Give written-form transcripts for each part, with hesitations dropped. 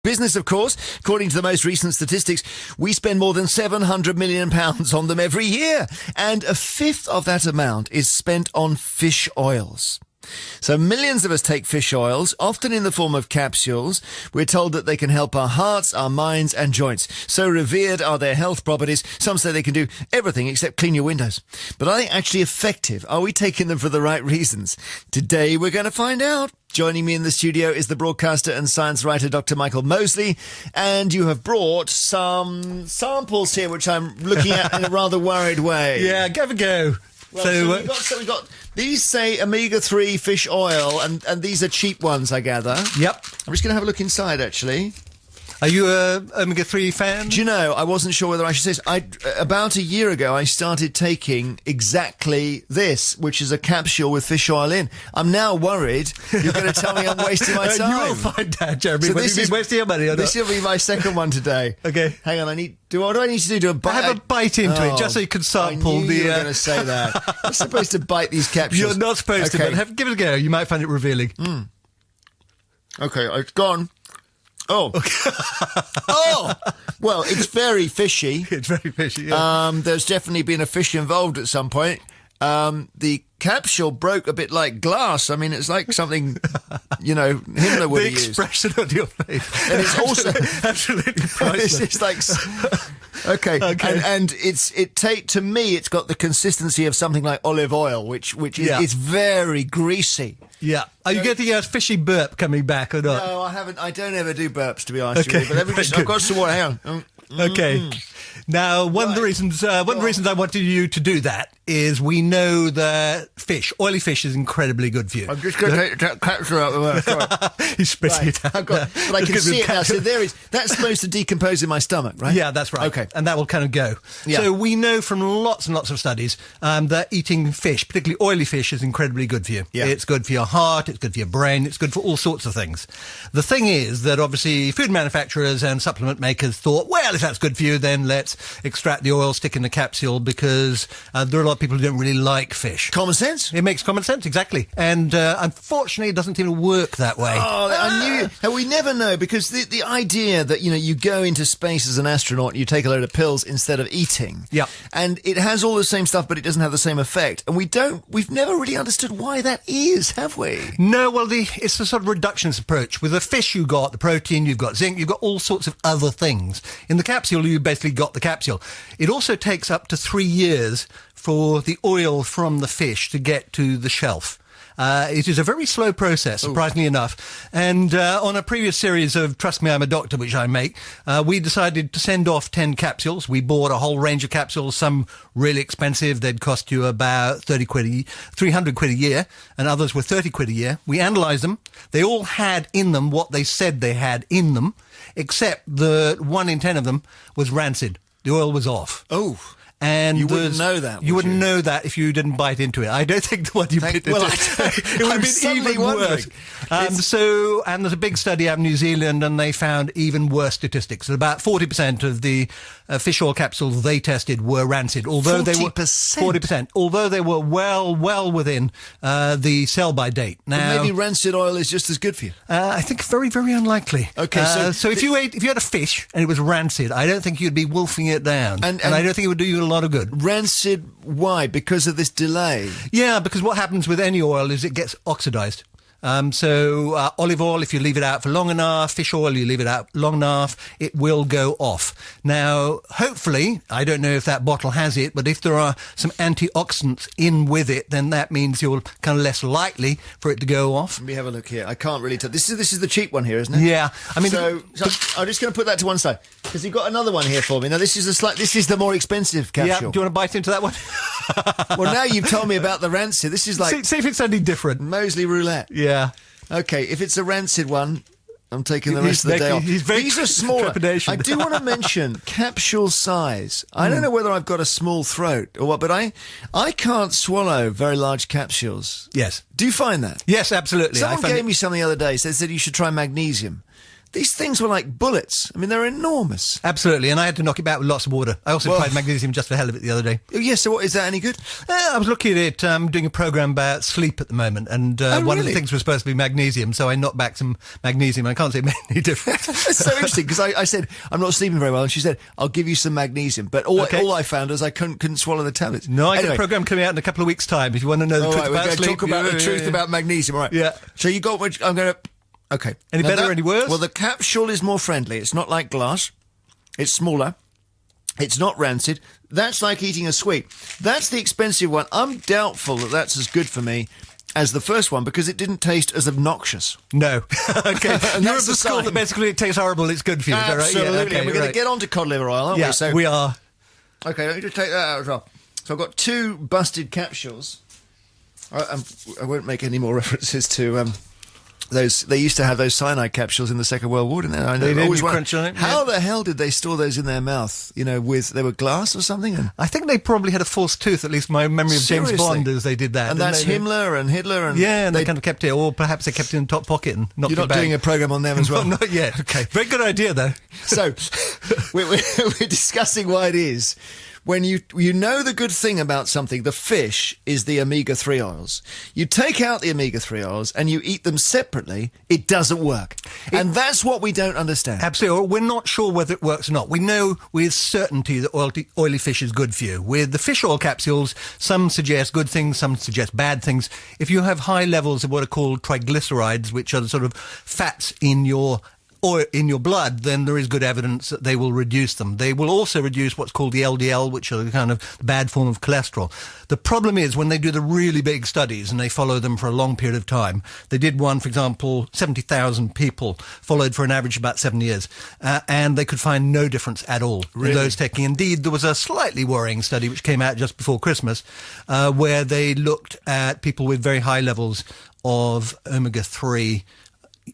Business, of course. According to the most recent statistics, we spend more than £700 million on them every year. And a fifth of that amount is spent on fish oils. So millions of us take fish oils, often in the form of capsules. We're told that they can help our hearts, our minds and joints. So revered are their health properties. Some say they can do everything except clean your windows. But are they actually effective? Are we taking them for the right reasons? Today we're going to find out. Joining me in the studio is the broadcaster and science writer Dr. Michael Mosley, and you have brought some samples here which I'm looking at in a rather worried way. Yeah, give a go. Well, so we've got these say Omega-3 fish oil, and these are cheap ones, I gather. Yep. I'm just going to have a look inside, actually. Are you a Omega-3 fan? Do you know, I wasn't sure whether I should say this. About a year ago, I started taking exactly this, which is a capsule with fish oil in. I'm now worried you're going to tell me I'm wasting my time. You will find out, Jeremy, So whether this you've is- been wasting your money or not. This will be my second one today. Okay. Hang on, what do I need to do? Do a bite? Have a bite into it, just so you can sample I knew you were the... going to say that. You're supposed to bite these capsules. You're not supposed to, Okay. but give it a go. You might find it revealing. Okay, it's gone. Oh. Oh! Well, it's very fishy. It's very fishy, yeah. There's definitely been a fish involved at some point. The capsule broke a bit like glass. I mean, it's like something, Himmler would The have used. expression on your face. And it's also... Absolutely priceless. It's like... Okay. And to me, it's got the consistency of something like olive oil, which is Yeah. it's very greasy. Yeah. Are you getting a fishy burp coming back or not? No, I haven't. I don't ever do burps, to be honest Okay, with you. But very I've good. got some water. Hang on. Okay. Now, one of the reasons I wanted you to do that is we know that oily fish is incredibly good for you. I'm just going to take that capsule out of the way. He's spitting it out. But I can see it now. So that's supposed to decompose in my stomach, right? Yeah, that's right. Okay. And that will kind of go. Yeah. So we know from lots and lots of studies that eating fish, particularly oily fish, is incredibly good for you. Yeah. It's good for your heart, it's good for your brain, it's good for all sorts of things. The thing is that obviously food manufacturers and supplement makers thought, well, if that's good for you, then let's extract the oil, stick in the capsule, because there are a lot of people who don't really like fish. Common sense. It makes common sense, exactly. And unfortunately, it doesn't seem to work that way. Oh, I knew. And we never know, because the idea that, you go into space as an astronaut and you take a load of pills instead of eating. Yeah. And it has all the same stuff, but it doesn't have the same effect. And we've never really understood why that is, have we? No, well, it's a sort of reductionist approach. With the fish, you got the protein, you've got zinc, you've got all sorts of other things. In the capsule, you basically got the capsule. It also takes up to 3 years for the oil from the fish to get to the shelf. It is a very slow process, surprisingly enough. And on a previous series of Trust Me, I'm a Doctor, which I make, we decided to send off 10 capsules. We bought a whole range of capsules, some really expensive. They'd cost you about 300 quid a year, and others were 30 quid a year. We analysed them. They all had in them what they said they had in them, except that 1 in 10 of them was rancid. The oil was off. Oh. And You wouldn't know that, You would wouldn't you? know that if you didn't bite into it. I don't think the one you bit into well, it would I'm have been suddenly even wondering. worse. And there's a big study out of New Zealand, and they found even worse statistics. That about 40% of the fish oil capsules they tested were rancid, although they were 40%, although they were well within the sell-by date. Now, But maybe rancid oil is just as good for you. I think very, very unlikely. Okay, so if you had a fish and it was rancid, I don't think you'd be wolfing it down, And I don't think it would do you a lot of good. Rancid, why? Because of this delay. Yeah, because what happens with any oil is it gets oxidized. So olive oil, if you leave it out for long enough, fish oil, you leave it out long enough, it will go off. Now, hopefully, I don't know if that bottle has it, but if there are some antioxidants in with it, then that means you're kind of less likely for it to go off. Let me have a look here. I can't really tell. This is the cheap one here, isn't it? Yeah, I mean, So I'm just going to put that to one side, because you've got another one here for me. Now, this is the more expensive yeah. capsule. Do you want to bite into that one? Well, now you've told me about the rancid. This is like see if it's any different. Mosley roulette. Yeah. Okay, if it's a rancid one, I'm taking the rest He's of the day making- off. he's very These are smaller. trepidation. I do want to mention capsule size. I don't know whether I've got a small throat or what, but I can't swallow very large capsules. Yes. Do you find that? Yes, absolutely. Someone gave me some the other day. They said you should try magnesium. these things were like bullets. I mean, they're enormous. Absolutely, and I had to knock it back with lots of water. I also tried magnesium just for the hell of it the other day. Oh, yeah, so what, is that any good? I was looking at it, doing a program about sleep at the moment, and one of the things was supposed to be magnesium, so I knocked back some magnesium. I can't say it made any difference. That's so interesting, because I said, I'm not sleeping very well, and she said, I'll give you some magnesium. But all I found was I couldn't swallow the tablets. No, I got a program coming out in a couple of weeks' time. If you want to know the truth about sleep, talk about the truth about magnesium. All right. Yeah. So you got which I'm going to. Okay. Any better, any worse? Well, the capsule is more friendly. It's not like glass. It's smaller. It's not rancid. That's like eating a sweet. That's the expensive one. I'm doubtful that that's as good for me as the first one because it didn't taste as obnoxious. No. Okay. You're of the school sign. that basically it tastes horrible, it's good for you. Absolutely. Right? Yeah, okay, and we're going to get on to cod liver oil, aren't we? So we are. Okay, let me just take that out as well. So I've got 2 busted capsules. I won't make any more references to those. They used to have those cyanide capsules in the Second World War, didn't they? They always crunch on it. How the hell did they store those in their mouth? You know, they were glass or something? And I think they probably had a false tooth, at least my memory of James Bond as they did that. And that's Himmler and Hitler. And yeah, and they kind of kept it, or perhaps they kept it in the top pocket and knocked it back. You're not doing a programme on them as well? Not yet. Okay. Very good idea, though. So, we're discussing why it is. When you know the good thing about something, the fish is the omega-3 oils. You take out the omega-3 oils and you eat them separately, it doesn't work. And that's what we don't understand. Absolutely. We're not sure whether it works or not. We know with certainty that oily fish is good for you. With the fish oil capsules, some suggest good things, some suggest bad things. If you have high levels of what are called triglycerides, which are the sort of fats in your blood, then there is good evidence that they will reduce them. They will also reduce what's called the LDL, which are the kind of bad form of cholesterol. The problem is when they do the really big studies and they follow them for a long period of time. They did one, for example, 70,000 people followed for an average of about 7 years, and they could find no difference at all in those taking. Indeed, there was a slightly worrying study which came out just before Christmas, where they looked at people with very high levels of omega-3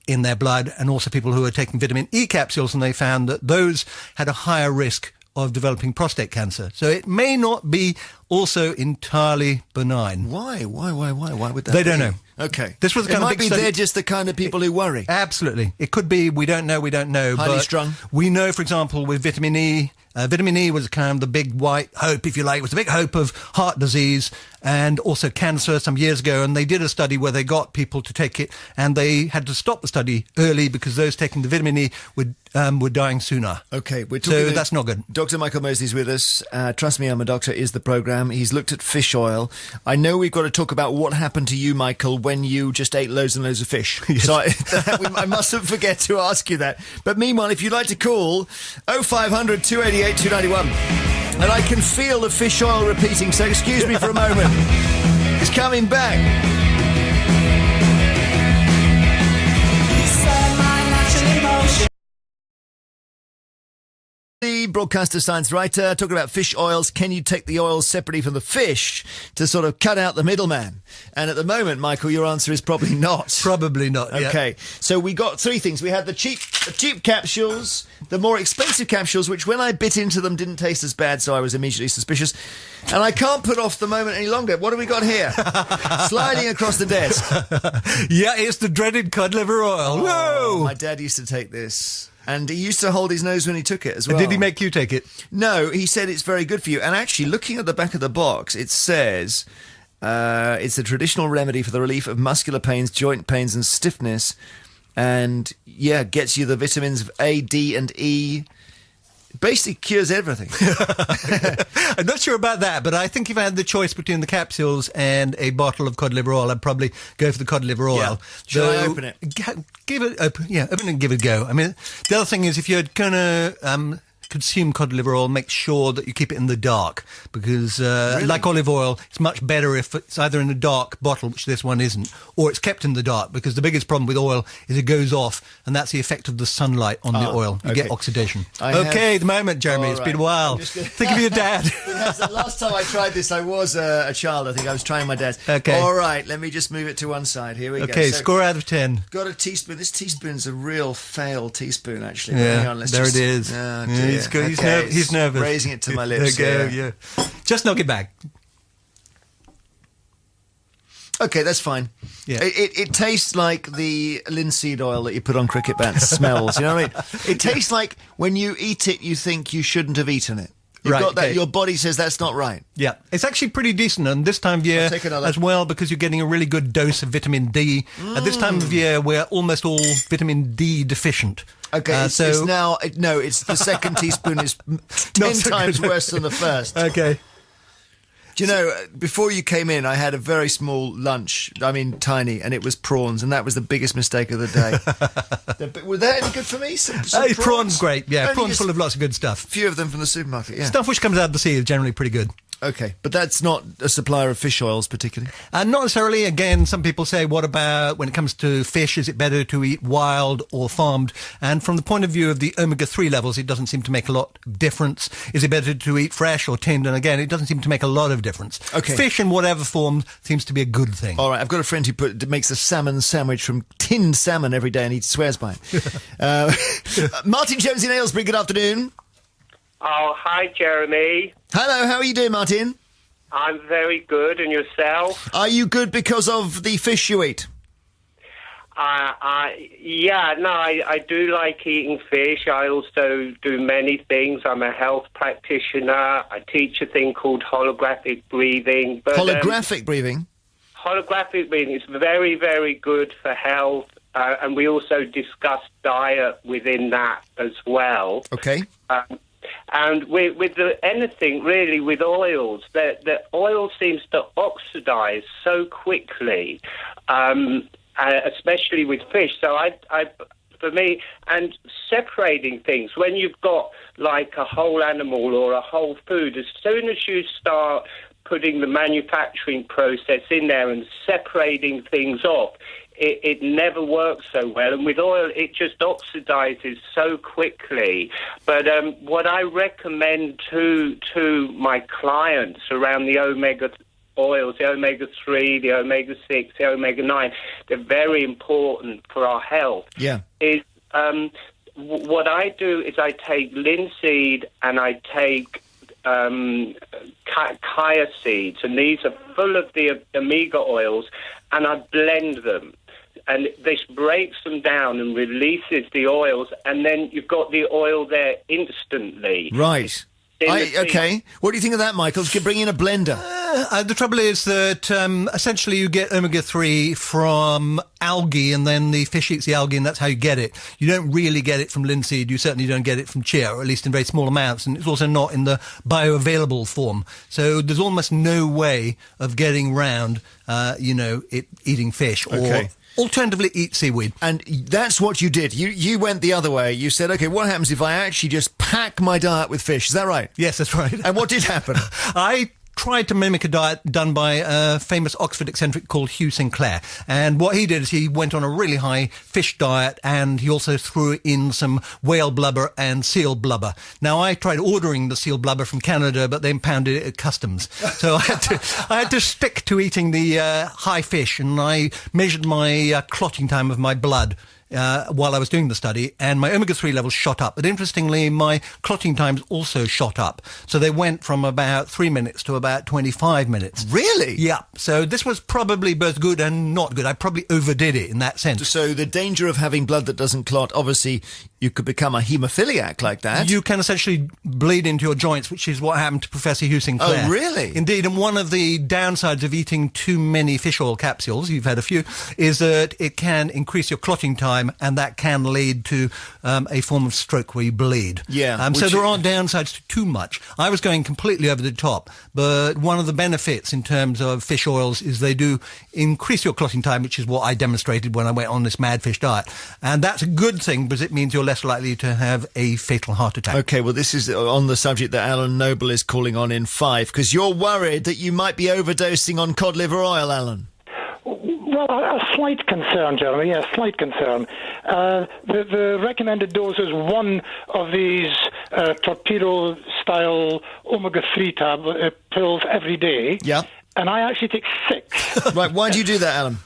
in their blood, and also people who are taking vitamin E capsules, and they found that those had a higher risk of developing prostate cancer. So it may not be also entirely benign. Why would that They be? don't know. Okay. This was the kind it of might big be study. they're just the kind of people who worry. Absolutely. It could be. We don't know. Highly but strung. We know, for example, with vitamin E, vitamin E was kind of the big white hope, if you like. It was the big hope of heart disease and also cancer some years ago. And they did a study where they got people to take it, and they had to stop the study early because those taking the vitamin E were dying sooner. Okay. We're talking So that's not good. Dr. Michael Mosley's with us. Trust Me, I'm a Doctor is the programme. He's looked at fish oil. I know we've got to talk about what happened to you, Michael, when you just ate loads and loads of fish. Yes. So I mustn't forget to ask you that. But meanwhile, if you'd like to call, 0500 288 291. And I can feel the fish oil repeating, so excuse me for a moment. It's coming back. The broadcaster, science writer, talking about fish oils. Can you take the oils separately from the fish to sort of cut out the middleman? And at the moment, Michael, your answer is probably not. Probably not. Okay, so we got 3 things. We had the cheap capsules, the more expensive capsules, which when I bit into them didn't taste as bad, so I was immediately suspicious. And I can't put off the moment any longer. What have we got here? Sliding across the desk. Yeah, it's the dreaded cod liver oil. Whoa! My dad used to take this. And he used to hold his nose when he took it as well. Did he make you take it? No, he said it's very good for you. And actually, looking at the back of the box, it says it's a traditional remedy for the relief of muscular pains, joint pains and stiffness. And, yeah, gets you the vitamins of A, D and E. Basically cures everything. I'm not sure about that, but I think if I had the choice between the capsules and a bottle of cod liver oil, I'd probably go for the cod liver oil. Yeah. Shall I open it? Open it and give it a go. I mean, the other thing is if you're going to consume cod liver oil, make sure that you keep it in the dark, because like olive oil, it's much better if it's either in a dark bottle, which this one isn't, or it's kept in the dark, because the biggest problem with oil is it goes off, and that's the effect of the sunlight on the oil. You get oxidation. The moment, Jeremy. It's been a while. Think of your dad. The last time I tried this, I was a child. I think I was trying my dad's. Okay. All right, let me just move it to one side. Here we go. Okay, score out of 10. Got a teaspoon. This teaspoon's a real fail teaspoon, actually. Yeah, hang on, there it is. Oh, He's he's nervous. Raising it to my lips. There you go, yeah. Just knock it back. Okay, that's fine. Yeah. It tastes like the linseed oil that you put on cricket bats smells, you know what I mean? It tastes like when you eat it, you think you shouldn't have eaten it. You've got that. Your body says that's not right. Yeah, it's actually pretty decent, and this time of year as well, because you're getting a really good dose of vitamin D. At this time of year, we're almost all vitamin D deficient. Okay, it's the second teaspoon is 10 times worse than the first. Okay. Do you know, before you came in, I had a very small lunch, I mean tiny, and it was prawns, and that was the biggest mistake of the day. Were they any good for me? Some prawns, great, yeah. Only prawns full of lots of good stuff. A few of them from the supermarket, yeah. Stuff which comes out of the sea is generally pretty good. Okay, but that's not a supplier of fish oils particularly? Not necessarily. Again, some people say, what about when it comes to fish, is it better to eat wild or farmed? And from the point of view of the omega-3 levels, it doesn't seem to make a lot of difference. Is it better to eat fresh or tinned? And again, it doesn't seem to make a lot of difference. Okay. Fish in whatever form seems to be a good thing. All right, I've got a friend who makes a salmon sandwich from tinned salmon every day and he swears by it. Martin Jones in Aylesbury, good afternoon. Oh, hi, Jeremy. Hello, how are you doing, Martin? I'm very good, and yourself? Are you good because of the fish you eat? I do like eating fish. I also do many things. I'm a health practitioner. I teach a thing called holographic breathing. But, holographic breathing? Holographic breathing is very, very good for health, and we also discuss diet within that as well. Okay. And with anything really with oils, the oil seems to oxidize so quickly, especially with fish. So for me, and separating things, when you've got like a whole animal or a whole food, as soon as you start putting the manufacturing process in there and separating things off, it never works so well. And with oil, it just oxidizes so quickly. But what I recommend to my clients around the omega oils, the omega-3, the omega-6, the omega-9, they're very important for our health. Yeah. What I do is I take linseed and I take chia seeds, and these are full of the omega oils, and I blend them. And this breaks them down and releases the oils, and then you've got the oil there instantly. Right. Okay. What do you think of that, Michael? Bring in a blender. The trouble is that essentially you get omega-3 from algae, and then the fish eats the algae, and that's how you get it. You don't really get it from linseed. You certainly don't get it from chia, or at least in very small amounts, and it's also not in the bioavailable form. So there's almost no way of getting round, eating fish. Okay. Or alternatively, eat seaweed. And that's what you did. You went the other way. You said, okay, what happens if I actually just pack my diet with fish? Is that right? Yes, that's right. And what did happen? I tried to mimic a diet done by a famous Oxford eccentric called Hugh Sinclair. And what he did is he went on a really high fish diet, and he also threw in some whale blubber and seal blubber. Now, I tried ordering the seal blubber from Canada, but they impounded it at customs. So I had to stick to eating the high fish, and I measured my clotting time of my blood while I was doing the study, and my omega-3 levels shot up. But interestingly, my clotting times also shot up. So they went from about 3 minutes to about 25 minutes. Really? Yeah. So this was probably both good and not good. I probably overdid it in that sense. So the danger of having blood that doesn't clot, obviously, you could become a haemophiliac like that. You can essentially bleed into your joints, which is what happened to Professor Hugh Sinclair. Oh, really? Indeed, and one of the downsides of eating too many fish oil capsules, you've had a few, is that it can increase your clotting time, and that can lead to a form of stroke where you bleed. Yeah. So there are downsides to too much. I was going completely over the top, but one of the benefits in terms of fish oils is they do increase your clotting time, which is what I demonstrated when I went on this mad fish diet. And that's a good thing, because it means you're less likely to have a fatal heart attack. Okay, well, this is on the subject that Alan Noble is calling on in 5, because you're worried that you might be overdosing on cod liver oil, Alan. Well, a slight concern, Jeremy, yes, slight concern. The recommended dose is one of these torpedo-style omega-3 pills every day. Yeah. And I actually take 6. Right, why do you do that, Alan?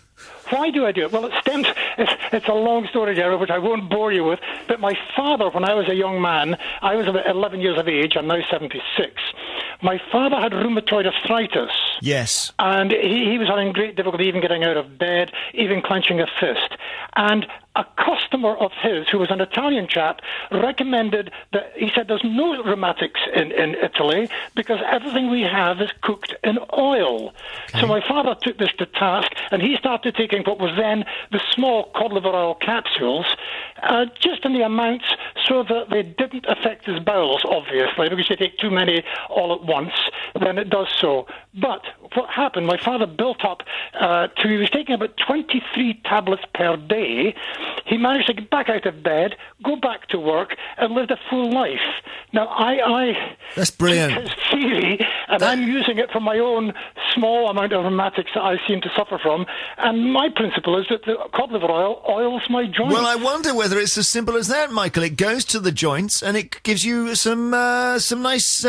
Why do I do it? Well, it's a long story, Jeremy, which I won't bore you with, but my father, when I was a young man, I was about 11 years of age, I'm now 76, my father had rheumatoid arthritis. Yes. And he was having great difficulty even getting out of bed, even clenching a fist. And a customer of his, who was an Italian chap, recommended that, he said, there's no rheumatics in Italy because everything we have is cooked in oil. Okay. So my father took this to task, and he started taking what was then the small cod liver oil capsules, just in the amounts so that they didn't affect his bowels, obviously, because you take too many all at once, then it does so. But what happened, my father built up he was taking about 23 tablets per day. He managed to get back out of bed, go back to work, and lived a full life. Now, That's brilliant. His theory, and I'm using it for my own small amount of rheumatics that I seem to suffer from, and my principle is that the cod liver oil oils my joints. Well, I wonder whether it's as simple as that, Michael. It goes to the joints and it gives you some nice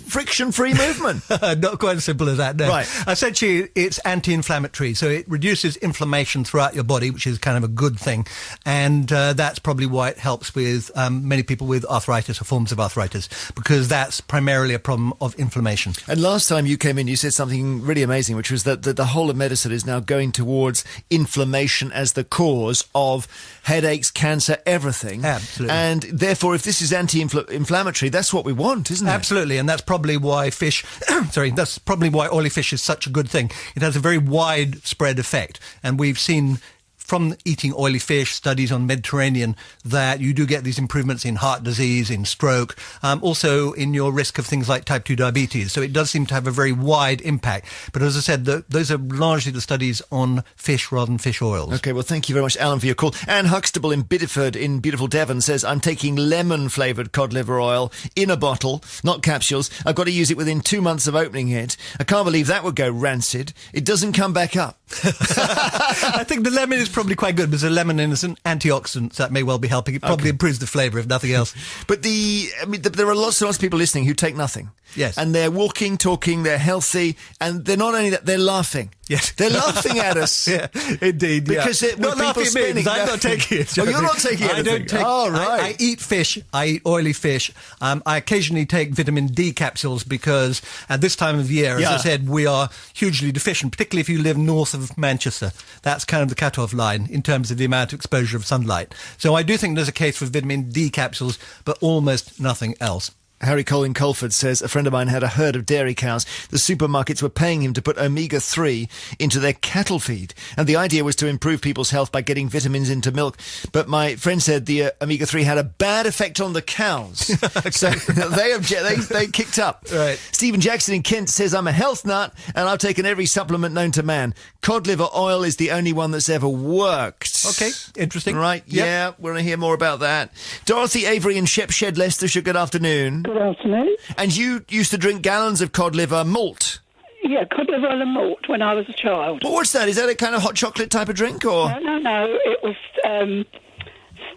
friction-free movement. Not quite as simple as that, no. Right. Essentially, it's anti-inflammatory, so it reduces inflammation throughout your body, which is kind of a good thing, and that's probably why it helps with many people with arthritis or forms of arthritis, because that's primarily a problem of inflammation. And last time you came in, you said something really amazing, which was that the whole of medicine is now going towards inflammation as the cause of headaches, cancer, everything. Absolutely. And therefore, if this is anti-inflammatory, that's what we want, isn't it? Absolutely, and that's probably why that's probably why oily fish is such a good thing. It has a very widespread effect, and we've seen from eating oily fish, studies on Mediterranean, that you do get these improvements in heart disease, in stroke, also in your risk of things like type 2 diabetes. So it does seem to have a very wide impact. But as I said, those are largely the studies on fish rather than fish oils. Okay, well, thank you very much, Alan, for your call. Anne Huxtable in Bideford in beautiful Devon says, I'm taking lemon-flavoured cod liver oil in a bottle, not capsules. I've got to use it within 2 months of opening it. I can't believe that would go rancid. It doesn't come back up. I think the lemon is probably quite good because the lemon is an antioxidant, so that may well be helping. It probably improves the flavour, if nothing else. But there are lots and lots of people listening who take nothing. Yes. And they're walking, talking, they're healthy, and they're not only that, they're laughing. Yes. They're laughing at us. Yeah, indeed. Because yeah. Not laughing at me, because I'm not taking it. Oh, you're not taking anything? I don't take... Oh, right. I eat fish. I eat oily fish. I occasionally take vitamin D capsules because at this time of year, as I said, we are hugely deficient, particularly if you live north of Manchester. That's kind of the cut-off line in terms of the amount of exposure of sunlight. So I do think there's a case for vitamin D capsules, but almost nothing else. Harry Cole in Colford says, a friend of mine had a herd of dairy cows. The supermarkets were paying him to put Omega-3 into their cattle feed. And the idea was to improve people's health by getting vitamins into milk. But my friend said the Omega-3 had a bad effect on the cows. So they kicked up. Right. Stephen Jackson in Kent says, I'm a health nut and I've taken every supplement known to man. Cod liver oil is the only one that's ever worked. Okay, interesting. Right, yep. Yeah, we're going to hear more about that. Dorothy Avery in Shepshed, Leicestershire, good afternoon. Good afternoon. And you used to drink gallons of cod liver malt? Yeah, cod liver and malt when I was a child. Well, what's that? Is that a kind of hot chocolate type of drink, or? No. It was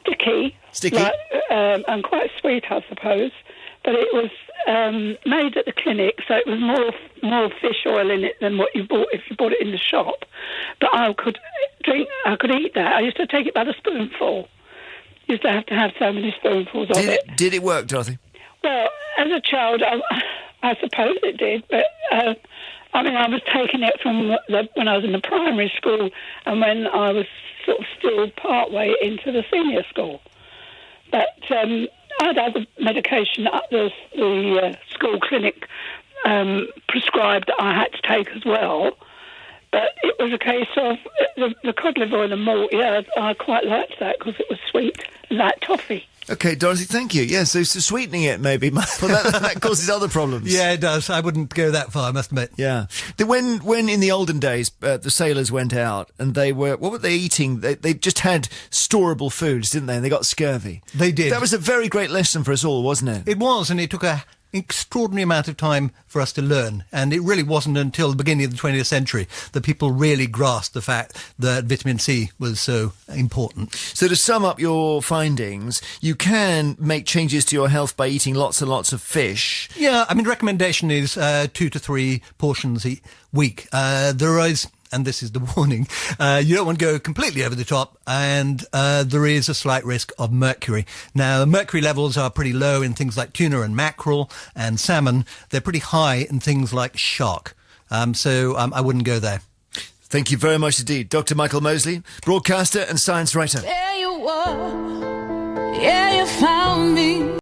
sticky. Sticky? And quite sweet, I suppose. But it was made at the clinic, so it was more fish oil in it than what you bought if you bought it in the shop. But I could eat that. I used to take it by the spoonful. Used to have so many spoonfuls of it. Did it work, Dorothy? Well, as a child, I suppose it did, but I was taking it from when I was in the primary school and when I was sort of still part way into the senior school. But I'd had the medication at the school clinic prescribed that I had to take as well. But it was a case of the cod liver and the malt. Yeah, I quite liked that because it was sweet, like toffee. Okay, Dorothy, thank you. Yeah, so sweetening it maybe, well, that causes other problems. Yeah, it does. I wouldn't go that far, I must admit. Yeah. When in the olden days, the sailors went out and what were they eating? They just had storable foods, didn't they? And they got scurvy. They did. That was a very great lesson for us all, wasn't it? It was, and it took an extraordinary amount of time for us to learn, and it really wasn't until the beginning of the 20th century that people really grasped the fact that vitamin C was so important. So to sum up your findings, you can make changes to your health by eating lots and lots of fish. Yeah, I mean, the recommendation is 2 to 3 portions a week. There is, and this is the warning, you don't want to go completely over the top, and there is a slight risk of mercury. Now, mercury levels are pretty low in things like tuna and mackerel and salmon. They're pretty high in things like shark. So I wouldn't go there. Thank you very much indeed. Dr. Michael Mosley, broadcaster and science writer. There you were, yeah, you found me.